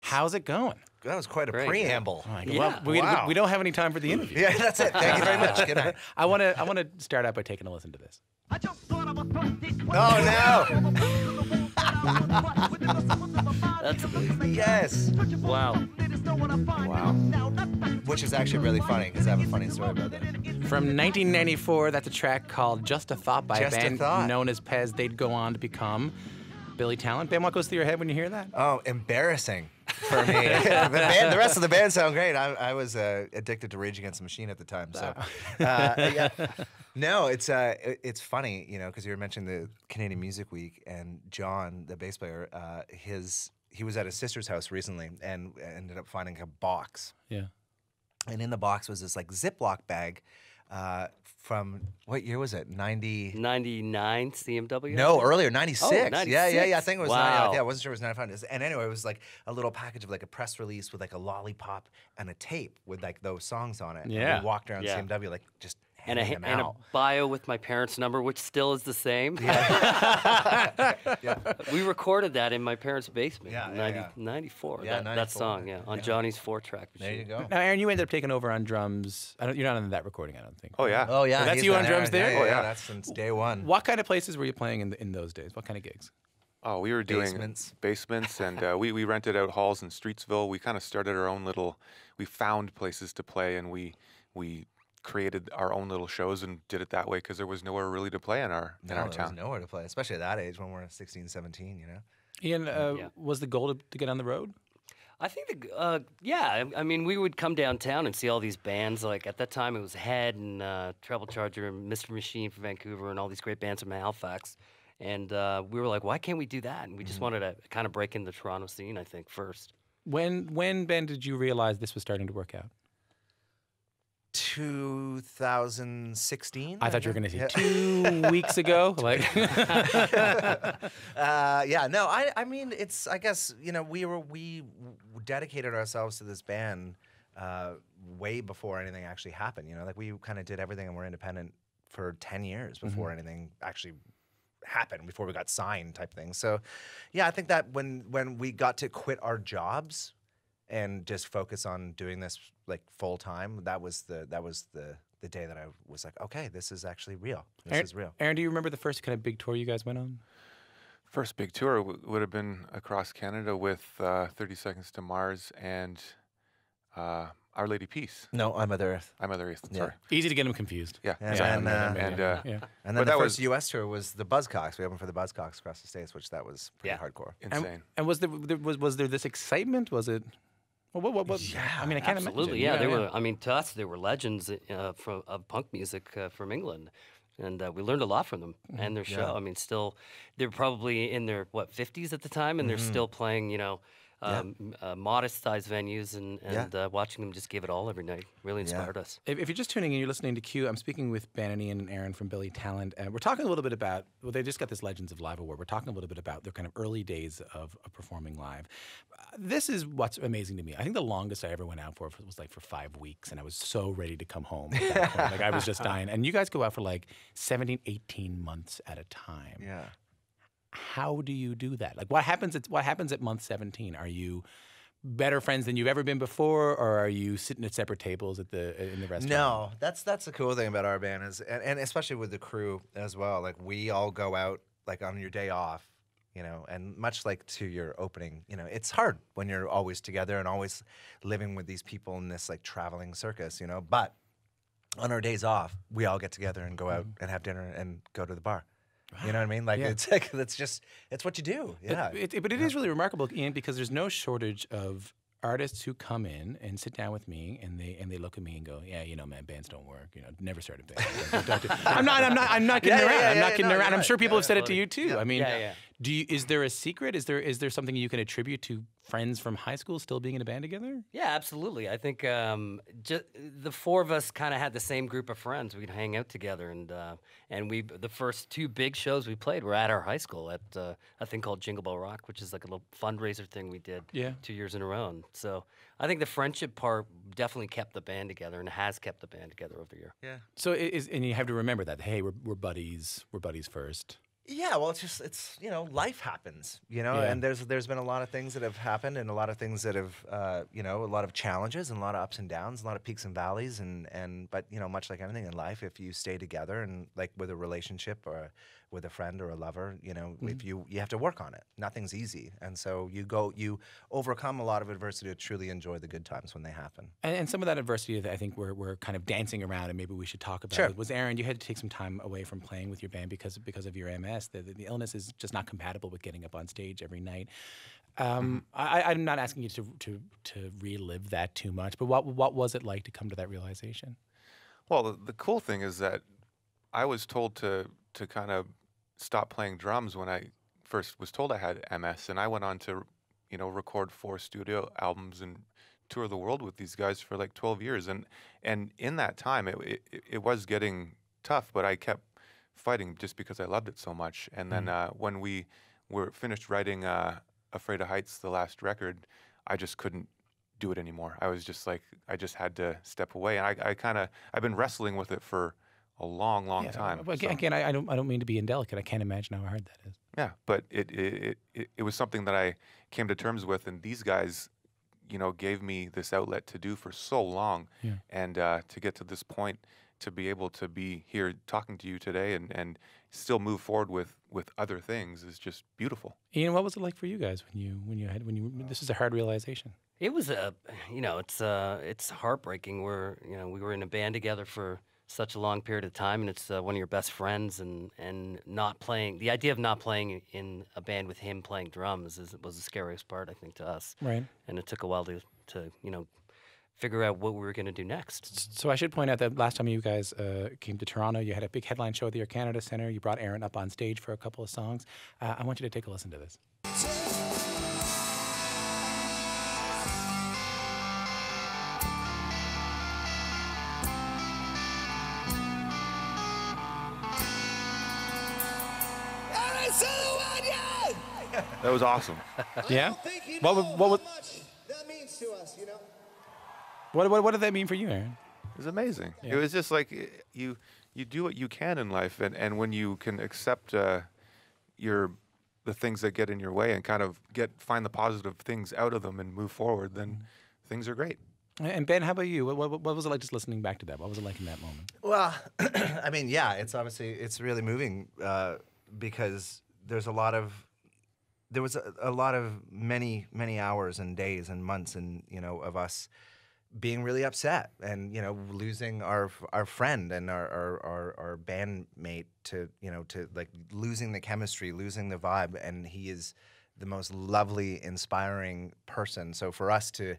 How's it going? That was quite a Great, preamble. Oh my God. Yeah. Well, we don't have any time for the interview. Yeah, that's it. Thank you very much. Good night. I want to start out by taking a listen to this. Oh, no. That's amazing. Yes. Wow. Wow. Which is actually really funny because I have a funny story about that. From 1994, that's a track called Just a Thought by Just a a band Thought. known as Pez. They'd go on to become Billy Talent. Ben, what goes through your head when you hear that? Oh, embarrassing for me. The rest of the band sound great. I was addicted to Rage Against the Machine at the time. So, yeah. No, it's funny, you know, because you were mentioning the Canadian Music Week, and John, the bass player, he was at his sister's house recently and ended up finding a box. Yeah. And in the box was this like Ziploc bag from, what year was it? 99 CMW? No, earlier, 96. Oh, Yeah, 96. I think it was Wow. I wasn't sure it was 95. And anyway, it was like a little package of like a press release with like a lollipop and a tape with like those songs on it. Yeah. And we walked around Yeah. CMW like just And handing them a out. bio with my parents' number, which still is the same. Yeah. We recorded that in my parents' basement Yeah, in yeah, yeah. 94. Yeah, that 94, song, yeah, on Johnny's 4-track machine. There you go. Now, Aaron, you ended up taking over on drums. You're not on that recording, I don't think. Oh yeah. Oh, yeah. That's he's you been on drums there? Yeah, Oh, yeah, yeah. that's since day one. What kind of places were you playing in those days? What kind of gigs? Oh, we were doing Basements. and we rented out halls in Streetsville. We kind of started our own little. We found places to play, and we created our own little shows and did it that way because there was nowhere really to play in our There was town. nowhere to play, especially at that age when we're 16, 17, you know? Ian, Yeah. was the goal to get on the road? I think, yeah, I mean, we would come downtown and see all these bands. Like, at that time, it was Head and Treble Charger and Mr. Machine from Vancouver and all these great bands from Halifax. And we were like, why can't we do that? And we just wanted to kind of break into the Toronto scene, I think, first. When, Ben, did you realize this was starting to work out? 2016. I thought you were going to say Yeah. 2 weeks ago. Like, Yeah, no, I mean, it's, I guess, you know, we dedicated ourselves to this band way before anything actually happened, you know, like we kind of did everything and we're independent for 10 years before anything actually happened, before we got signed type thing. So, yeah, I think that when we got to quit our jobs and just focus on doing this like full time, that was the day that I was like, okay, this is actually real. This is real. Aaron, do you remember the first kind of big tour you guys went on? First big tour would have been across Canada with 30 Seconds to Mars and Our Lady Peace. No, I'm Mother Earth. I'm Mother Earth. Yeah. Sorry. Easy to get them confused. Yeah. And sorry. then, and yeah. And But then the that first was- U.S. tour was the Buzzcocks. We opened for the Buzzcocks across the states, which that was pretty hardcore. insane. And was there this excitement? Was it? Well, what? Yeah, I mean, I can't Absolutely, imagine. yeah. They were. I mean, to us, they were legends of punk music from England, and we learned a lot from them and their show. I mean, still, they're probably in their 50s at the time, and they're still playing, you know, modest-sized venues, and watching them just give it all every night really inspired us. If you're just tuning in, you're listening to Q. I'm speaking with Ben and Ian and Aaron from Billy Talent, and we're talking a little bit about. Well, they just got this Legends of Live award. We're talking a little bit about their kind of early days of performing live. This is what's amazing to me. I think the longest I ever went out for was like for 5 weeks, and I was so ready to come home. At that point. Like I was just dying. And you guys go out for like 17, 18 months at a time. Yeah. How do you do that? Like what happens at month 17? Are you better friends than you've ever been before, or are you sitting at separate tables in the restaurant? No, that's the cool thing about our band is, and especially with the crew as well. Like we all go out like on your day off, you know, and much like to your opening, you know, it's hard when you're always together and always living with these people in this like traveling circus, you know. But on our days off, we all get together and go out and have dinner and go to the bar. You know what I mean? Like it's like it's what you do. Yeah. But it is really remarkable, Ian, because there's no shortage of artists who come in and sit down with me and they look at me and go, yeah, you know, man, bands don't work. You know, never start a band. I'm not kidding around. I'm not kidding around. I'm sure people have said it to you too. I mean, is there a secret? Is there something you can attribute to friends from high school still being in a band together? Yeah, absolutely. I think just the four of us kind of had the same group of friends. We'd hang out together, and the first two big shows we played were at our high school at a thing called Jingle Bell Rock, which is like a little fundraiser thing we did 2 years in a row. And so I think the friendship part definitely kept the band together and has kept the band together over the year. Yeah. So and you have to remember that. Hey, we're buddies. We're buddies first. Yeah, well, it's life happens, Yeah. and there's been a lot of things that have happened, and a lot of things that have a lot of challenges and a lot of ups and downs, a lot of peaks and valleys, and but much like anything in life, if you stay together and like with a relationship or with a friend or a lover, if you have to work on it. Nothing's easy, and so you overcome a lot of adversity to truly enjoy the good times when they happen. And some of that adversity that I think we're kind of dancing around, and maybe we should talk about Sure. it, was Aaron. You had to take some time away from playing with your band because of your MS. The illness is just not compatible with getting up on stage every night. I'm not asking you to relive that too much, but what was it like to come to that realization? Well, the cool thing is that I was told to kind of stop playing drums when I first was told I had MS, and I went on to, record 4 studio albums and tour the world with these guys for like 12 years, and in that time it was getting tough, but I kept fighting just because I loved it so much. And then when we were finished writing Afraid of Heights, the last record, I just couldn't do it anymore. I was just like, I just had to step away, and I've been wrestling with it for a long time. But so- again, I don't mean to be indelicate. I can't imagine how hard that is. Yeah, but it was something that I came to terms with, and these guys, gave me this outlet to do for so long, Yeah. and to get to this point, to be able to be here talking to you today, and still move forward with other things is just beautiful. Ian, what was it like for you guys this is a hard realization? It was it's heartbreaking. We were in a band together for such a long period of time, and it's one of your best friends, and not playing. The idea of not playing in a band with him playing drums was the scariest part, I think, to us. Right. And it took a while to figure out what we were going to do next. So I should point out that last time you guys came to Toronto, you had a big headline show at the Air Canada Centre. You brought Aaron up on stage for a couple of songs. I want you to take a listen to this. That was awesome. Yeah? What means to us, what did that mean for you, Aaron? It was amazing. Yeah. It was just like you do what you can in life, and when you can accept the things that get in your way and kind of find the positive things out of them and move forward, then things are great. And Ben, how about you? What was it like just listening back to that? What was it like in that moment? Well, I mean, yeah, it's really moving because there was a lot of many hours and days and months and of us being really upset and losing our friend and our bandmate to like losing the chemistry, losing the vibe, and he is the most lovely, inspiring person. So for us to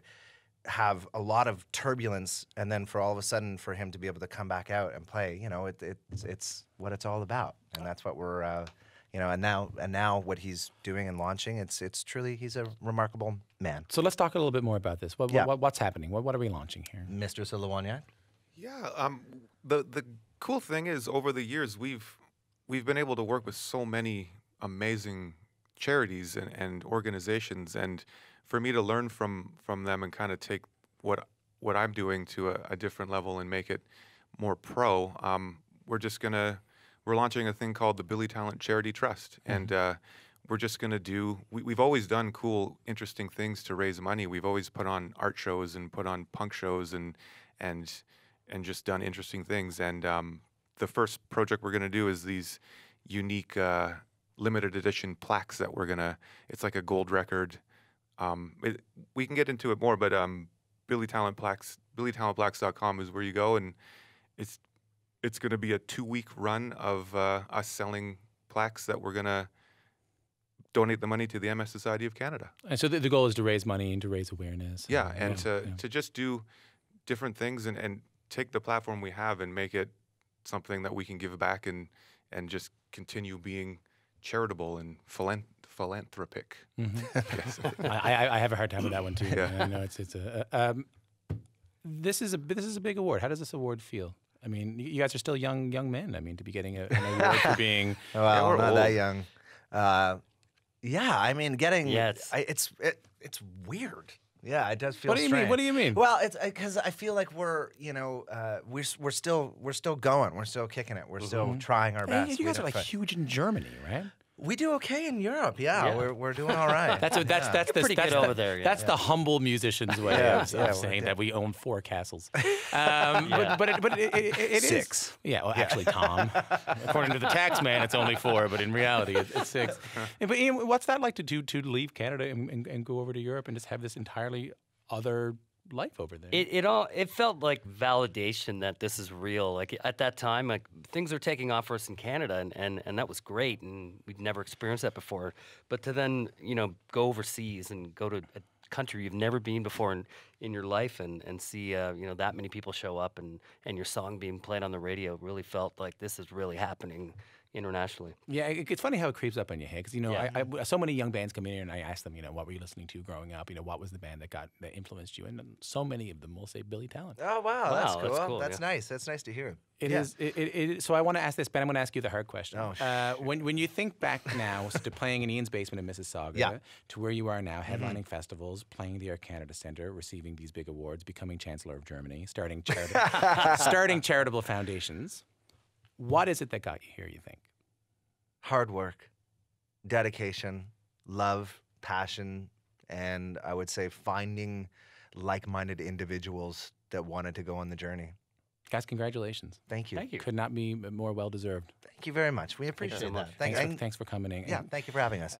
have a lot of turbulence and then for all of a sudden for him to be able to come back out and play, it's what it's all about, and that's what we're and now what he's doing and launching, it's truly, he's a remarkable man. So let's talk a little bit more about this. What's happening? What are we launching here? Mr. Silawanya? Yeah. The cool thing is, over the years, we've been able to work with so many amazing charities and organizations, and for me to learn from them and kind of take what I'm doing to a different level and make it more pro, we're launching a thing called the Billy Talent Charity Trust, and we're just going to do. We've always done cool, interesting things to raise money. We've always put on art shows and put on punk shows and just done interesting things. And the first project we're going to do is these unique limited edition plaques that we're gonna. It's like a gold record. We can get into it more, but Billy Talent Plaques, BillyTalentPlaques.com is where you go, and it's going to be a 2-week run of us selling plaques that we're going to donate the money to the MS Society of Canada. And so the goal is to raise money and to raise awareness. Yeah, and to just do different things and take the platform we have and make it something that we can give back and just continue being charitable and philanthropic. Mm-hmm. Yes. I have a hard time with that one too. Yeah. I know this is a big award. How does this award feel? I mean, you guys are still young men. I mean, to be getting an award for being Well, we're not old. that young. Yeah, I mean, getting Yeah, it's weird. Yeah, it does feel. What do you mean? strange. What do you mean? Well, it's because I feel like we're, we're still going. We're still kicking it. We're still trying our Hey, best. you We guys are don't like fight. huge in Germany, right? We do okay in Europe. Yeah, Yeah. we're doing all right. That's the pretty good over there, yeah. That's the humble musician's way Yeah, of yeah, we're saying good. that we own 4 castles. But it is 6. Yeah, well, actually, Tom, according to the tax man, it's only 4, but in reality, it's 6. But Ian, what's that like to leave Canada and go over to Europe and just have this entirely other life over there? It felt like validation that this is real. Like at that time, like things are taking off for us in Canada, and that was great, and we'd never experienced that before. But to then go overseas and go to a country you've never been before in your life, and see that many people show up, and your song being played on the radio really felt like this is really happening internationally. Yeah, it's funny how it creeps up on your head because Yeah. I so many young bands come in here and I ask them, what were you listening to growing up? What was the band that influenced you? And so many of them will say Billy Talent. Oh wow, that's Wow, cool. that's cool, That's yeah. nice. That's nice to hear. It Yeah. is. So I want to ask this, Ben. I'm going to ask you the hard question. Oh, When you think back now to playing in Ian's basement in Mississauga, Yeah. to where you are now, headlining festivals, playing the Air Canada Centre, receiving these big awards, becoming Chancellor of Germany, starting charitable foundations. What is it that got you here? You think? Hard work, dedication, love, passion, and I would say finding like-minded individuals that wanted to go on the journey. Guys, congratulations. Thank you. Thank you. Could not be more well deserved. Thank you very much. We appreciate so that. much. Thank Thanks for coming in. Yeah, thank you for having us.